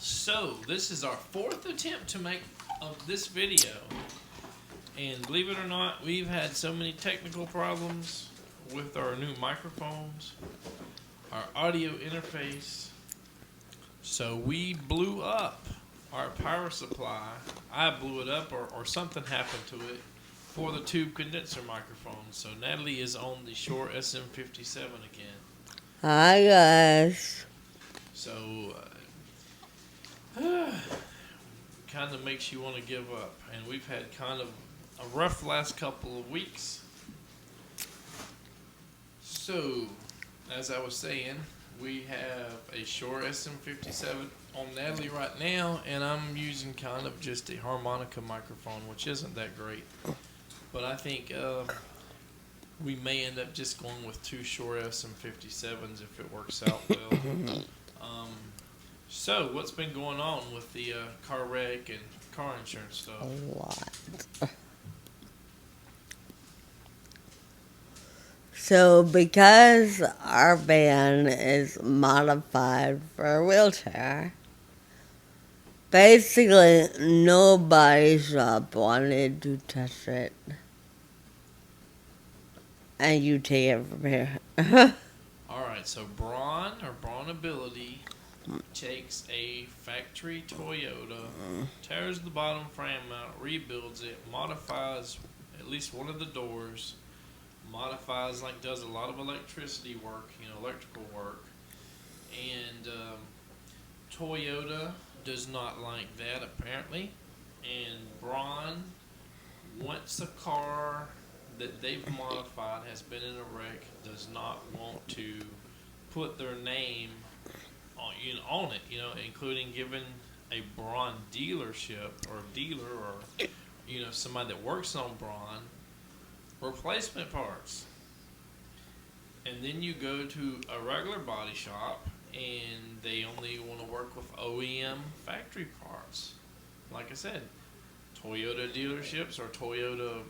So, this is our fourth attempt to make of this video. And believe it or not, we've had so many technical problems with our new microphones, our audio interface. So we blew up our power supply. I blew it up or something happened to it for the tube condenser microphone. So Natalie is on the Shure SM57 again. Hi guys. So kind of makes you want to give up. And we've had kind of a rough last couple of weeks. So, as I was saying, we have a Shure SM57 on Natalie right now, and I'm using kind of just a harmonica microphone, which isn't that great. But I think we may end up just going with two Shure SM57s if it works out well. So, what's been going on with the car wreck and car insurance stuff? A lot. So, because our van is modified for a wheelchair, basically no body shop wanted to touch it. And you take it from here. Alright, so Braun or Braunability takes a factory Toyota, tears the bottom frame out, rebuilds it, modifies at least one of the doors, modifies, like does a lot of electricity work, electrical work, and Toyota does not like that apparently, and Braun, once the car that they've modified has been in a wreck, does not want to put their name on it, including giving a Braun dealership or dealer or somebody that works on Braun replacement parts. And then you go to a regular body shop and they only want to work with OEM factory parts. Like I said, Toyota dealerships or Toyota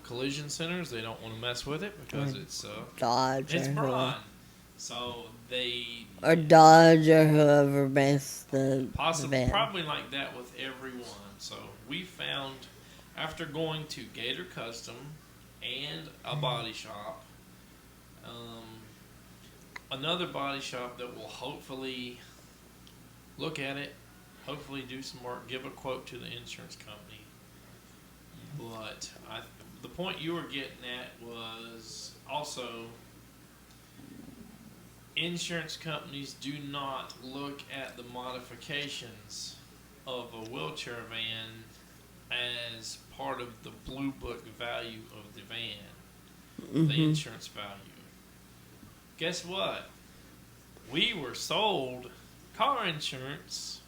collision centers, they don't want to mess with it because it's Dodge it's or Braun. So or Dodge or whoever makes the possibly van. Probably like that with everyone. So we found, after going to Gator Custom and a body shop, another body shop that will hopefully look at it, hopefully do some work, give a quote to the insurance company. But the point you were getting at was also, insurance companies do not look at the modifications of a wheelchair van as part of the blue book value of the van, the insurance value. Guess what? We were sold car insurance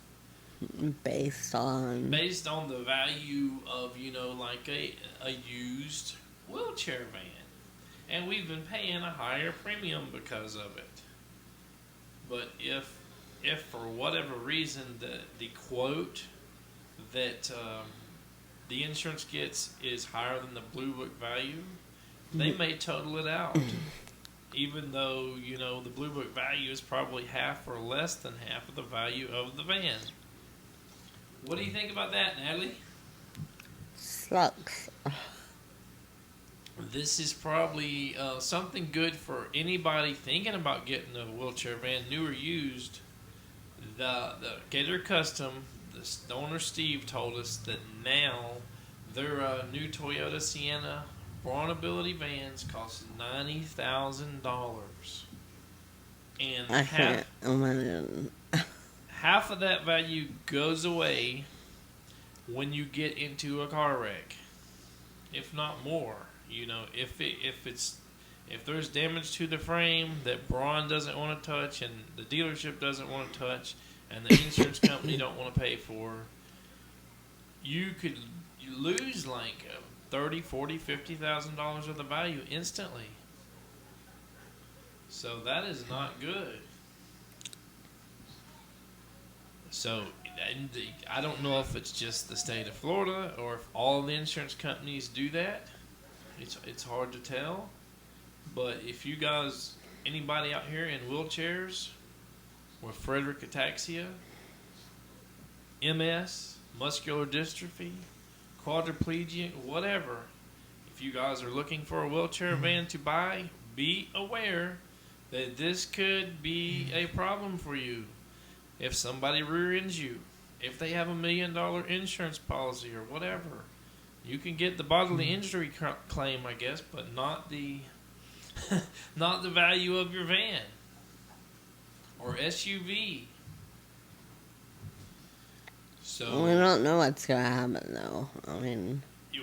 based on the value of, like a used wheelchair van. And we've been paying a higher premium because of it. But if for whatever reason the quote that the insurance gets is higher than the blue book value, they may total it out. Even though, the blue book value is probably half or less than half of the value of the van. What do you think about that, Natalie? sucks. This is probably something good for anybody thinking about getting a wheelchair van, new or used. The Gator Custom, the owner Steve told us that now their new Toyota Sienna Braunability vans cost $90,000, and half of that value goes away when you get into a car wreck, if not more. If there's damage to the frame that Braun doesn't want to touch and the dealership doesn't want to touch and the insurance company don't want to pay for, you lose like $30,000, $40,000, $50,000 of the value instantly. So that is not good. So I don't know if it's just the state of Florida or if all the insurance companies do that. It's hard to tell. But if you guys, anybody out here in wheelchairs with Frederick ataxia, MS, muscular dystrophy, quadriplegic, whatever. If you guys are looking for a wheelchair van to buy, be aware that this could be a problem for you. If somebody rear ends you, if they have $1 million insurance policy or whatever, you can get the bodily injury claim, I guess, but not the not the value of your van or SUV. So We don't know what's gonna happen though. I mean,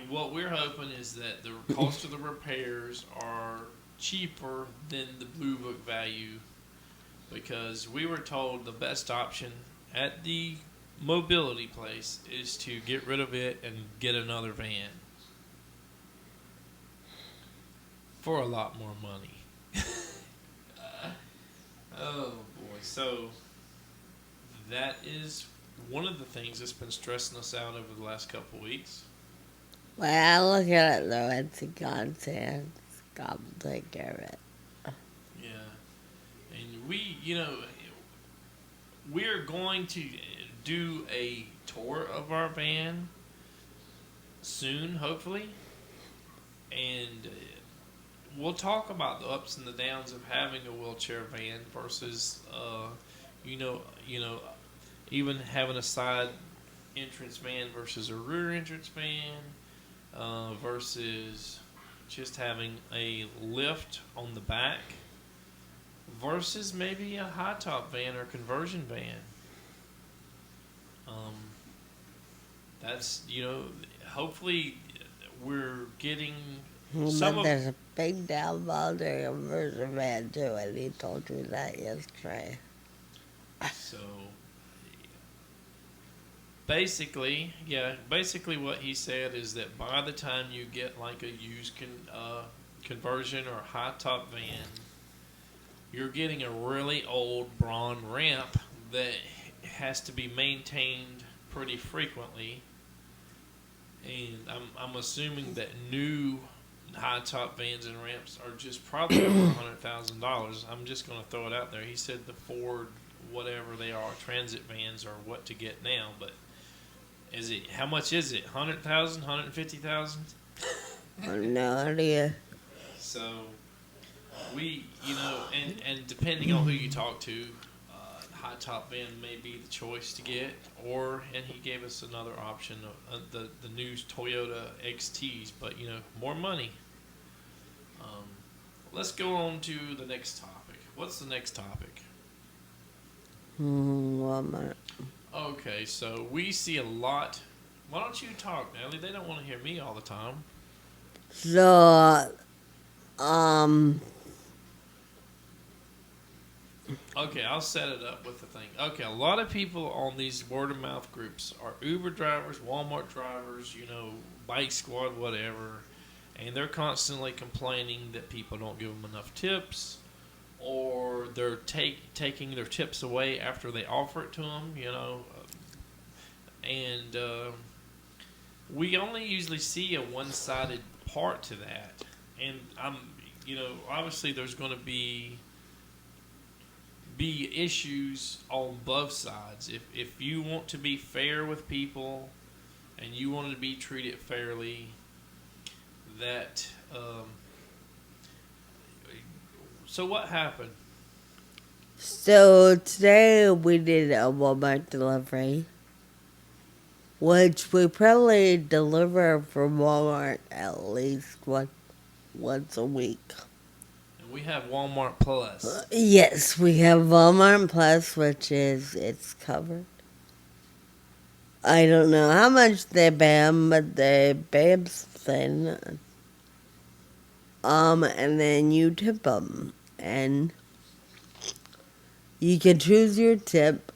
what we're hoping is that the cost of the repairs are cheaper than the Blue Book value, because we were told the best option at the mobility place is to get rid of it and get another van for a lot more money. Oh boy. So that is one of the things that's been stressing us out over the last couple weeks. when I look at it though, it's a godsend. God will take care of it. Yeah. And we're going to do a tour of our van soon, hopefully. And we'll talk about the ups and the downs of having a wheelchair van versus, even having a side entrance van versus a rear entrance van, versus just having a lift on the back versus maybe a high top van or conversion van. That's, hopefully we're getting But there's a big downfall to a conversion van too, and he told me that yesterday. So basically what he said is that by the time you get like a used conversion or high top van, you're getting a really old brawn ramp that has to be maintained pretty frequently. And I'm assuming that new high top vans and ramps are just probably over $100,000. I'm just going to throw it out there. He said the Ford, whatever they are, transit vans are what to get now, but how much is it? 100,000, 150,000? No idea. So we, and depending on who you talk to, high top van may be the choice to get, and he gave us another option, the new Toyota XTs, but more money. Let's go on to the next topic. What's the next topic? Walmart. Okay, so we see a lot. Why don't you talk, Natalie? They don't want to hear me all the time. So, Okay, I'll set it up with the thing. Okay, a lot of people on these word of mouth groups are Uber drivers, Walmart drivers, bike squad, whatever, and they're constantly complaining that people don't give them enough tips, or they're taking their tips away after they offer it to them, and we only usually see a one-sided part to that, and obviously there's going to be issues on both sides. If you want to be fair with people and you want to be treated fairly, that so what happened? So today we did a Walmart delivery, which we probably deliver from Walmart at least once a week. We have Walmart Plus. Yes, we have Walmart Plus, which it's covered. I don't know how much they pay 'em, but they pay 'em something. And then you tip them, and you can choose your tip,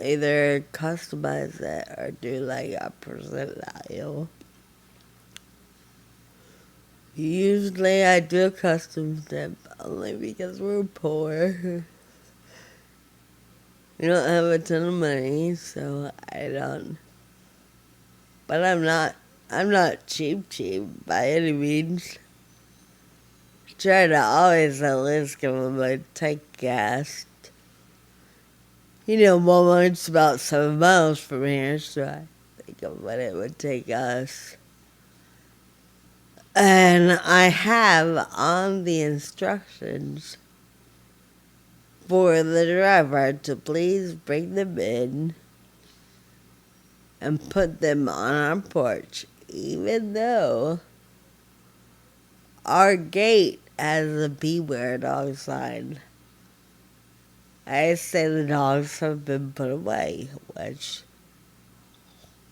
either customize it or do like a percent value. Usually I do a custom tip only because we're poor. We don't have a ton of money, so I don't. But I'm not cheap by any means. Try to always at least give them a tank gas. Walmart's about 7 miles from here, so I think of what it would take us. And I have on the instructions for the driver to please bring them in and put them on our porch, even though our gate has a beware dog sign. I say the dogs have been put away, which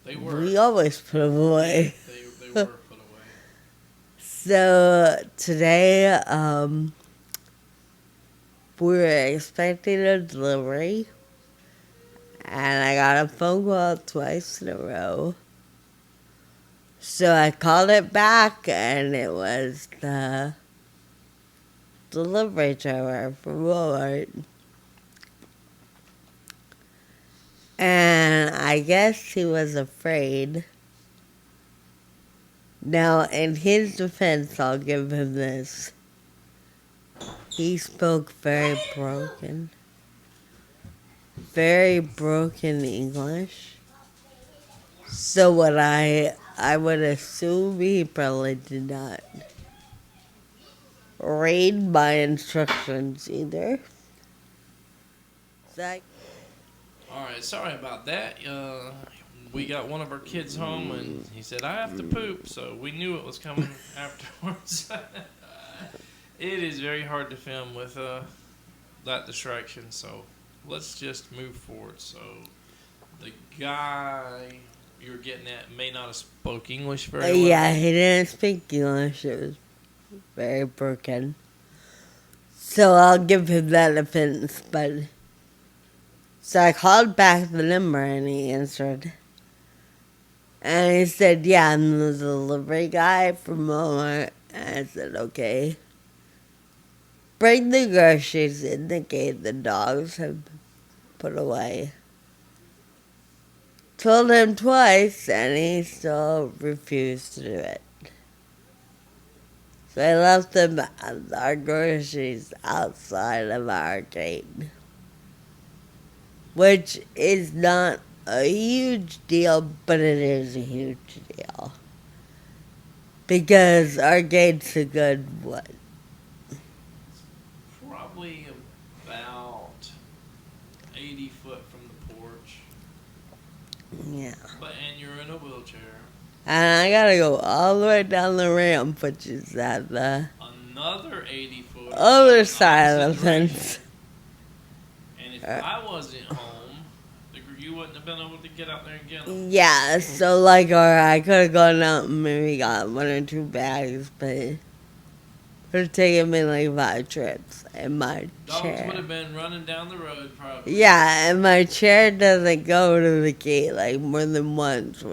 They were. we always put them away. They were put away. So today, we're expecting a delivery, and I got a phone call twice in a row. So I called it back, and it was the delivery driver from Walmart. And I guess he was afraid. Now, in his defense, I'll give him this. He spoke very broken English. So what I would assume he probably did not read my instructions either. Alright, sorry about that. We got one of our kids home and he said, I have to poop, so we knew it was coming afterwards. It is very hard to film with that distraction, so let's just move forward. So the guy you were getting at may not have spoke English very well. Yeah, he didn't speak English. It was very broken. So I'll give him that offense, but... So I called back the number and he answered. And he said, yeah, I'm the delivery guy from Walmart. And I said, okay. Bring the groceries in the gate the dogs have put away. Told him twice and he still refused to do it. So I left them our groceries outside of our gate. Which is not a huge deal, but it is a huge deal. Because our gate's a good, what? Probably about 80 foot from the porch. Yeah. And you're in a wheelchair. And I gotta go all the way down the ramp, which is at the another 80 foot other side of the fence. And if I wasn't home, you wouldn't have been able to get out there and get them. Yeah, so I could have gone out and maybe got 1 or 2 bags, but it would have taken me like 5 trips in my chair. Dogs would have been running down the road probably. Yeah, and my chair doesn't go to the gate like more than once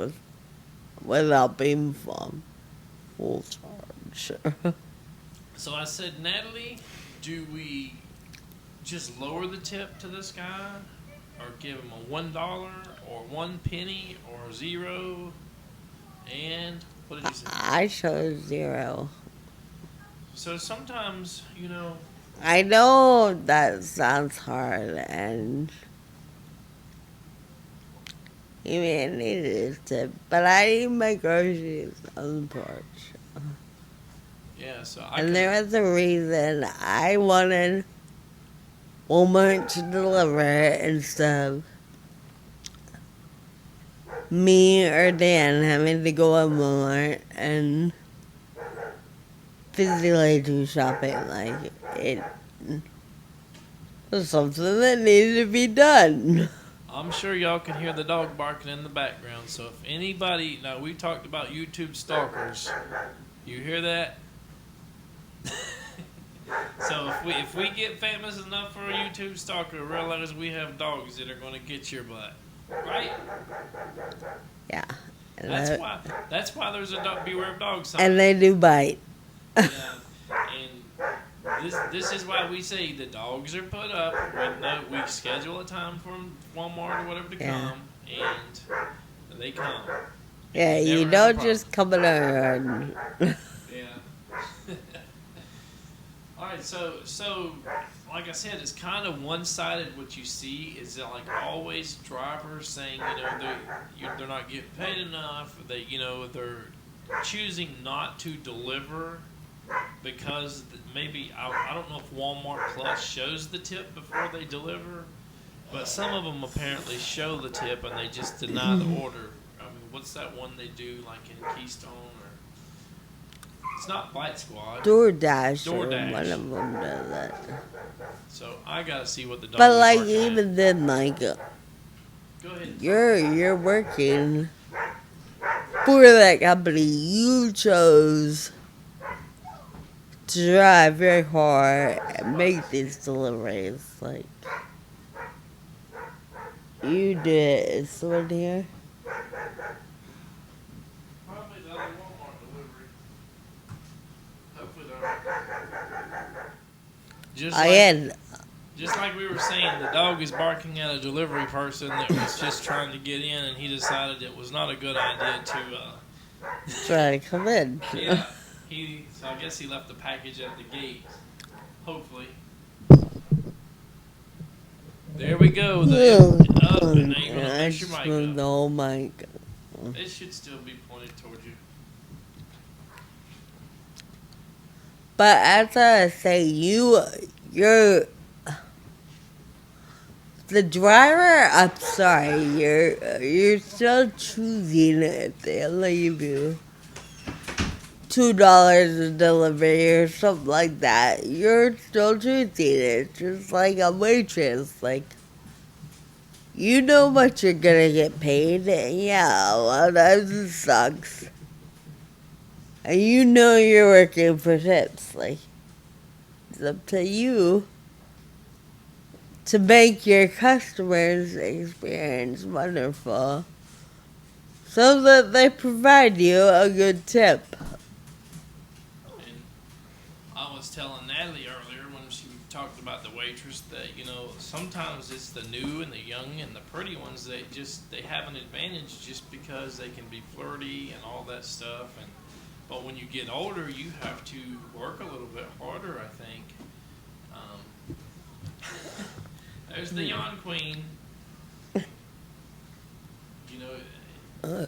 without being full charge. So I said, Natalie, do we just lower the tip to this guy? Or give him a $1 or 1 penny or 0? And what did you say? I chose 0. So sometimes, I know that sounds hard, and you may need it tip, but I eat my groceries on the porch. Yeah, so and there was a reason I wanted Walmart to deliver it instead of me or Dan having to go to Walmart and physically do shopping. Like, it was something that needed to be done. I'm sure y'all can hear the dog barking in the background, so if anybody, now we talked about YouTube stalkers, you hear that? So if we get famous enough for a YouTube stalker, realize we have dogs that are going to get your butt, right? Yeah. That's why there's a beware of dog sign. And they do bite. Yeah, and this is why we say the dogs are put up. We schedule a time for Walmart or whatever to come, and they come. Yeah, you don't just come in our yard. Yeah. All right, so like I said, it's kind of one-sided. What you see is that, like, always drivers saying, they're not getting paid enough. They're choosing not to deliver because maybe I don't know if Walmart Plus shows the tip before they deliver, but some of them apparently show the tip and they just deny the order. I mean, what's that one they do, like in Keystone, or it's not Bite Squad. DoorDash, or DoorDash. one of them does that. So I gotta see what the dog. But like even then, like go ahead. you're working for that company. You chose to drive very hard and make these deliveries. Like you did. Is someone here? Probably the other Walmart delivery. Hopefully they're. Just like we were saying, the dog is barking at a delivery person that was just trying to get in, and he decided it was not a good idea to try to come in. Yeah, so I guess he left the package at the gate. Hopefully. There we go. And now you're gonna mess your mic up. The whole mic. It should still be pointed towards you. But as I say, you're the driver. I'm sorry, you're still choosing if they leave you $2 a delivery or something like that. You're still choosing it, just like a waitress. Like you know what you're gonna get paid. Yeah, a lot of times it sucks. And you know you're working for tips. Like, it's up to you to make your customers' experience wonderful so that they provide you a good tip. And I was telling Natalie earlier when she talked about the waitress that, sometimes it's the new and the young and the pretty ones that they have an advantage just because they can be flirty and all that stuff. But when you get older, you have to work a little bit harder, I think. There's the yawn queen.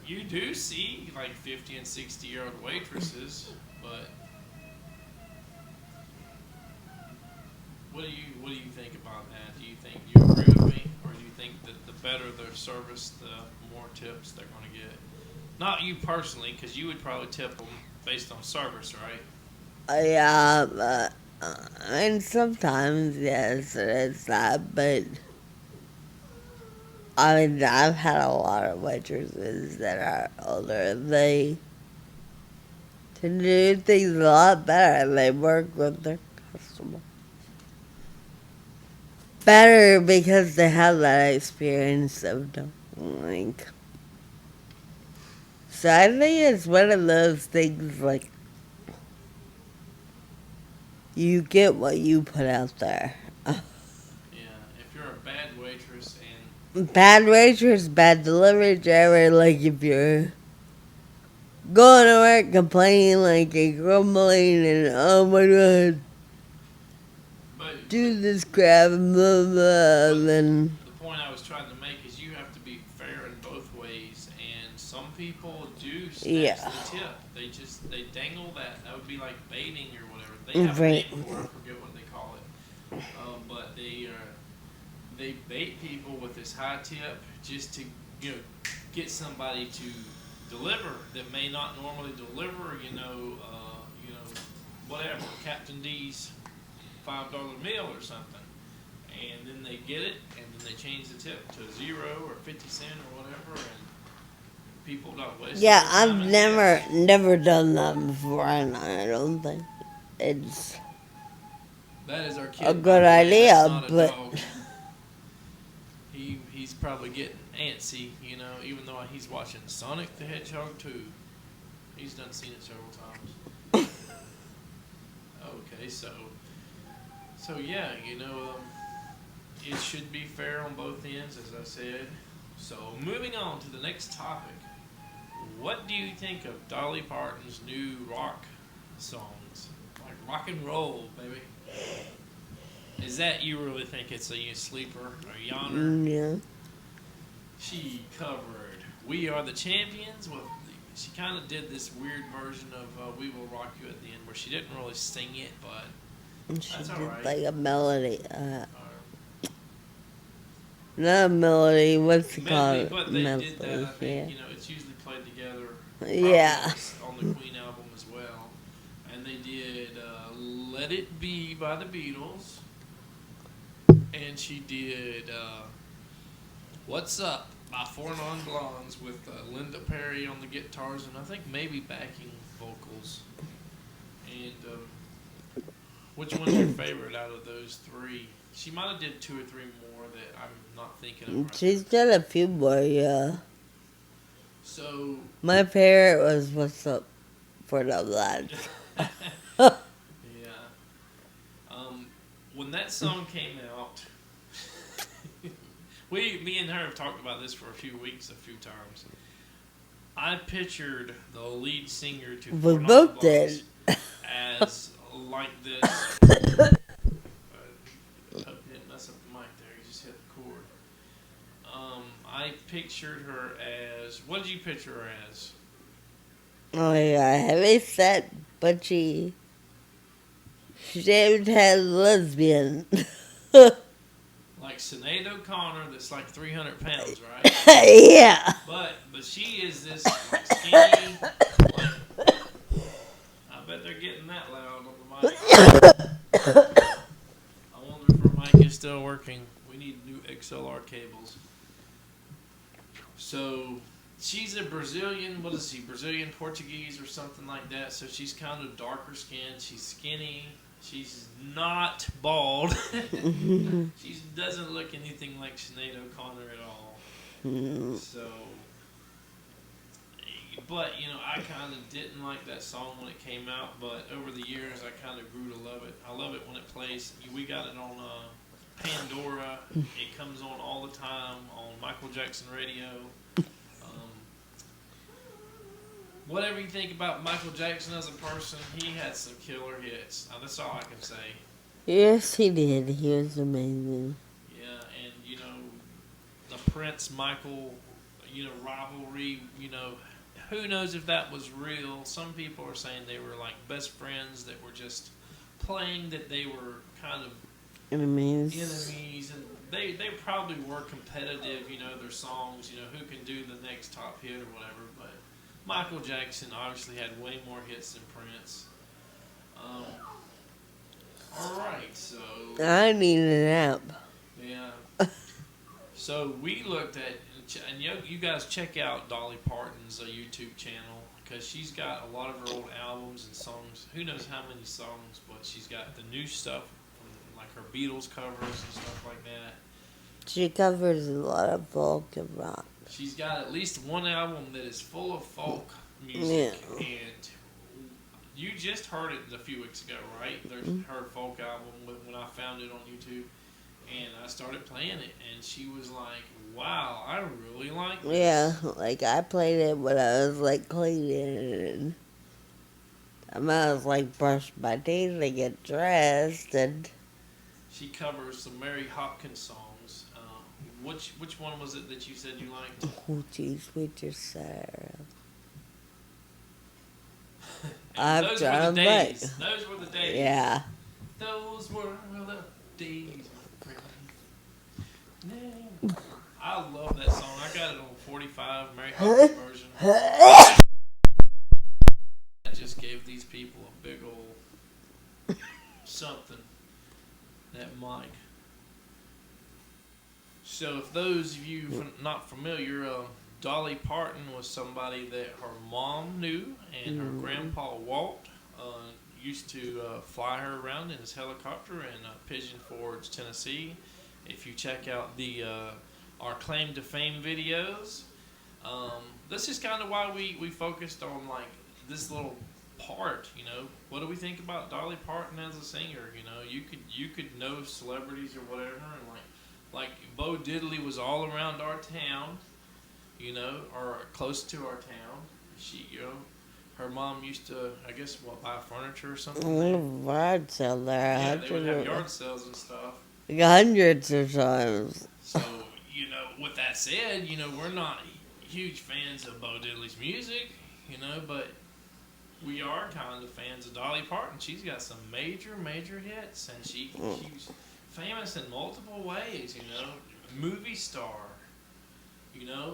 You do see like 50 and 60-year-old waitresses, but what do you think about that? Do you think you agree with me, or do you think that the better their service, the more tips they're going to get? Not you personally, because you would probably tip them based on service, right? Yeah, but and sometimes yes, it's that. But I mean, I've had a lot of waitresses that are older. They tend to do things a lot better. They work with their customers better because they have that experience of like. So I think it's one of those things like you get what you put out there. Yeah, if you're a bad waitress and Bad waitress, bad delivery driver, like if you're going to work complaining like and grumbling and oh my god, do this crap and blah blah, then the point I was trying to make is you have to be fair in both ways, and some people do snatch the tip. They dangle that. That would be like baiting or whatever. They have a name for it. I forget what they call it. But they bait people with this high tip just to get somebody to deliver that may not normally deliver. Whatever, Captain D's $5 meal or something, and then they get it, and then they change the tip to 0 or 50 cents or whatever, and people don't waste. Yeah, I've never done that before, and I don't think it's that is our kid, a good idea, but he's probably getting antsy, even though he's watching Sonic the Hedgehog 2. He's done seen it several times. Okay, so yeah, it should be fair on both ends, as I said. So moving on to the next topic. What do you think of Dolly Parton's new rock songs? Like rock and roll, baby. Is that you really think it's a sleeper or yawner? Yeah. She covered "We Are the Champions" with. She kind of did this weird version of "We Will Rock You" at the end, where she didn't really sing it, but And she that's did alright. like a melody. Or Not a melody, what's it medley, called? but they did that. I Medley, think it's usually played together. yeah. On the Queen album as well, and they did "Let It Be" by the Beatles, and she did "What's Up" by Four Non Blondes with Linda Perry on the guitars and I think maybe backing vocals. And which one's your favorite out of those three? She might have did 2 or 3 more that I'm not thinking of. Right She's done a few more, yeah. So my favorite was "What's Up" for the Lads. yeah. When that song came out, me and her have talked about this for a few weeks, a few times. I pictured the lead singer to We Four Non both Blondes did. as like this. I hope you didn't mess up the mic there. You just hit the cord. I pictured her as. What did you picture her as? Oh yeah, heavy set, butchy, shaved head lesbian. Like Sinead O'Connor, that's like 300 pounds, right? Yeah. But she is this like skinny. Like, I bet they're getting that loud on the mic. I wonder if her mic is still working. We need new XLR cables. So she's a Brazilian. What is she? Brazilian Portuguese or something like that. So she's kind of darker skinned. She's skinny. She's not bald. She doesn't look anything like Sinead O'Connor at all. So, but I kind of didn't like that song when it came out. But over the years, I kind of grew to love it. I love it when it plays. We got it on Pandora. It comes on all the time on Michael Jackson radio. Whatever you think about Michael Jackson as a person, he had some killer hits. That's all I can say. Yes, he did. He was amazing. Yeah, and the Prince Michael, rivalry. Who knows if that was real? Some people are saying they were like best friends that were just playing. That they were kind of Enemies, and they probably were competitive. Their songs. Who can do the next top hit or whatever, but. Michael Jackson obviously had way more hits than Prince. Alright, so... I need a nap. Yeah. So we looked at... And you guys check out Dolly Parton's YouTube channel. Because she's got a lot of her old albums and songs. Who knows how many songs. But she's got the new stuff. Like her Beatles covers and stuff like that. She covers a lot of folk and rock. She's got at least one album that is full of folk music, and you just heard it a few weeks ago, right? There's her folk album when I found it on YouTube, and I started playing it, and she was like, wow, I really like this. Yeah, like I played it when I was like cleaning, and I was like brush my teeth and get dressed, and she covers some Mary Hopkins songs. Which one was it that you said you liked? Oh, geez, we just Sarah. Those were the days. Those were the days. Yeah. Those were the days. I love that song. I got it on 45, Mary Hopkins version. I just gave these people a big old something. That mic. So if those of you not familiar, Dolly Parton was somebody that her mom knew, and her grandpa Walt used to fly her around in his helicopter in Pigeon Forge, Tennessee. If you check out our claim to fame videos, this is kind of why we focused on like this little part. What do we think about Dolly Parton as a singer? You could know celebrities or whatever, and like Bo Diddley was all around our town, or close to our town. She, her mom used to, I guess, buy furniture or something. A little yard sale there. Yeah, they would have yard sales and stuff. Like hundreds of times. So, with that said, we're not huge fans of Bo Diddley's music, but we are kind of fans of Dolly Parton. She's got some major, major hits, and she's famous in multiple ways, movie star.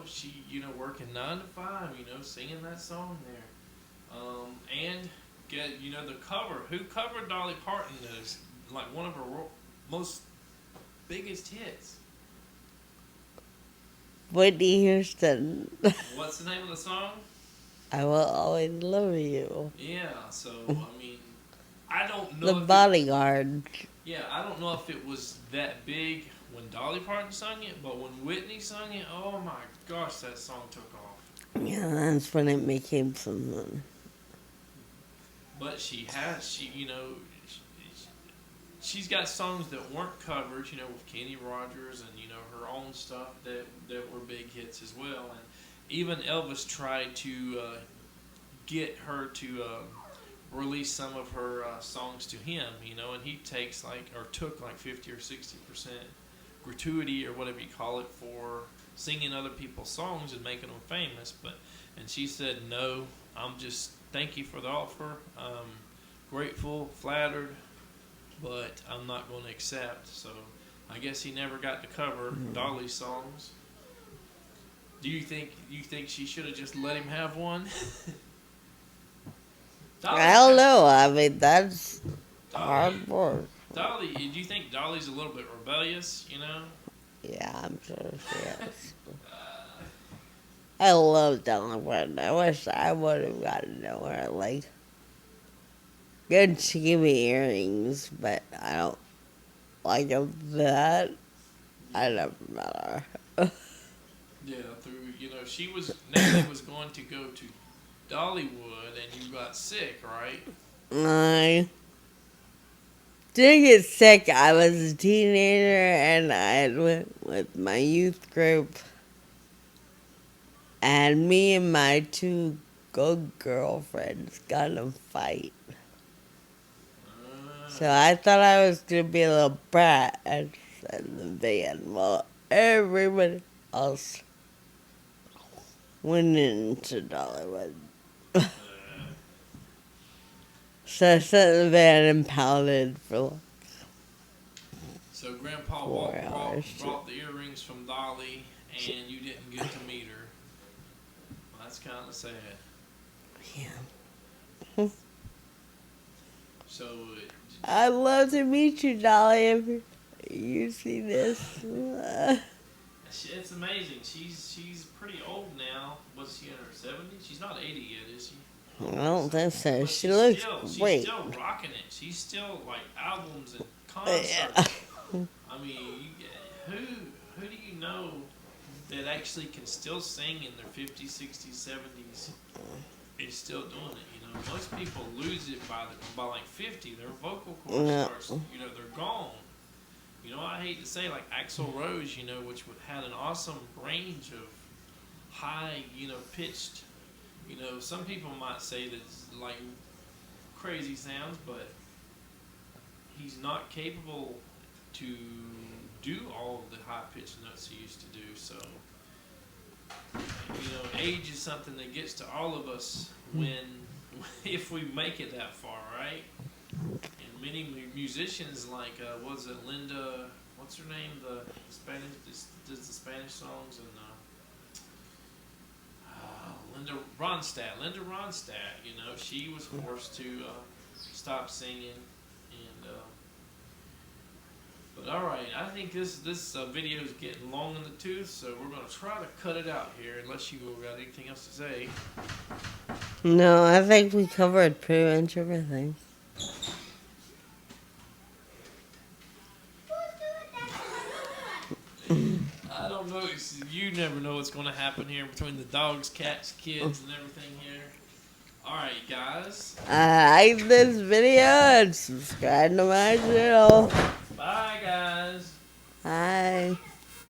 She, working 9 to 5, singing that song there. And get, the cover. Who covered Dolly Parton is like one of her most biggest hits. Whitney Houston. What's the name of the song? I Will Always Love You. Yeah, so, I don't know. The Bodyguard. I don't know if it was that big when Dolly Parton sung it, but when Whitney sung it, oh my gosh, that song took off. Yeah, that's when it became something. But she's got songs that weren't covered, with Kenny Rogers and, her own stuff that were big hits as well. And even Elvis tried to get her to release some of her songs to him, and he took like 50 or 60% gratuity or whatever you call it for singing other people's songs and making them famous. And she said, no, I'm just, thank you for the offer. I'm grateful, flattered, but I'm not going to accept. So I guess he never got to cover Dolly's songs. Do you think she should have just let him have one? I don't know. I mean, that's hard work. Dolly, do you think Dolly's a little bit rebellious, Yeah, I'm sure she is. I love Dolly Parton. I wish I would have gotten to know her. Like, good, she gave me earrings, but I don't like them that. I never met her. Yeah, Natalie was going to go to Dollywood, and you got sick, right? I didn't get sick. I was a teenager, and I went with my youth group. And me and my 2 good girlfriends got in a fight. So I thought I was going to be a little brat in the van while everybody else went into Dollywood. So I sat in the van and pounded for So Grandpa 4 brought the earrings from Dolly, and you didn't get to meet her. Well, that's kind of sad. Yeah. So I'd love to meet you, Dolly, if you see this. it's amazing. She's pretty old now. Was she in her 70s? She's not 80 yet, is she? I don't think so. But She looks great. She's still rocking it. She's still like albums and concerts. Yeah. I mean, who do you know that actually can still sing in their 50s, 60s, 70s? Is still doing it. Most people lose it by like 50. Their vocal cords starts. They're gone. I hate to say, like Axl Rose, which had an awesome range of high, pitched. Some people might say that's like crazy sounds, but he's not capable to do all of the high-pitched notes he used to do. So, age is something that gets to all of us if we make it that far, right? And many musicians, like, Linda, what's her name? The Spanish, does the Spanish songs, and Linda Ronstadt, she was forced to stop singing, and but all right, I think this video is getting long in the tooth, so we're going to try to cut it out here, unless you got anything else to say. No, I think we covered pretty much everything. I don't know. You never know what's going to happen here between the dogs, cats, kids, and everything here. All right, guys. Like this video and subscribe to my channel. Bye, guys. Bye.